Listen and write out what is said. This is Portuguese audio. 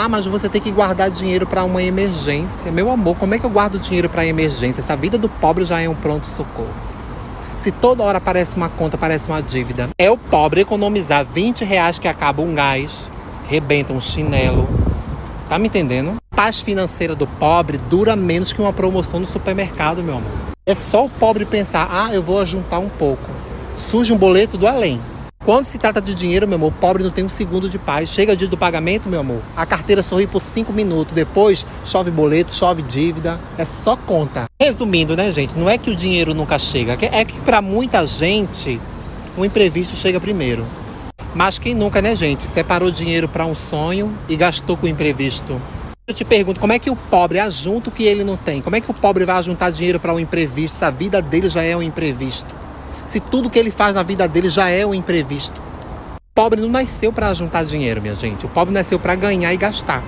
Ah, mas você tem que guardar dinheiro para uma emergência. Meu amor, como é que eu guardo dinheiro para emergência? Essa vida do pobre já é um pronto-socorro. Se toda hora aparece uma conta, parece uma dívida. É o pobre economizar R$ 20 que acaba um gás, rebenta um chinelo. Tá me entendendo? A paz financeira do pobre dura menos que uma promoção no supermercado, meu amor. É só o pobre pensar, eu vou juntar um pouco. Surge um boleto do além. Quando se trata de dinheiro, meu amor, o pobre não tem um segundo de paz. Chega o dia do pagamento, meu amor, a carteira sorri por 5 minutos. Depois, chove boleto, chove dívida. É só conta. Resumindo, né, gente? Não é que o dinheiro nunca chega. É que pra muita gente, o imprevisto chega primeiro. Mas quem nunca, né, gente? Separou dinheiro pra um sonho e gastou com o imprevisto. Eu te pergunto, como é que o pobre ajunta o que ele não tem? Como é que o pobre vai juntar dinheiro para um imprevisto se a vida dele já é um imprevisto? Se tudo que ele faz na vida dele já é um imprevisto. O pobre não nasceu para juntar dinheiro, minha gente. O pobre nasceu para ganhar e gastar.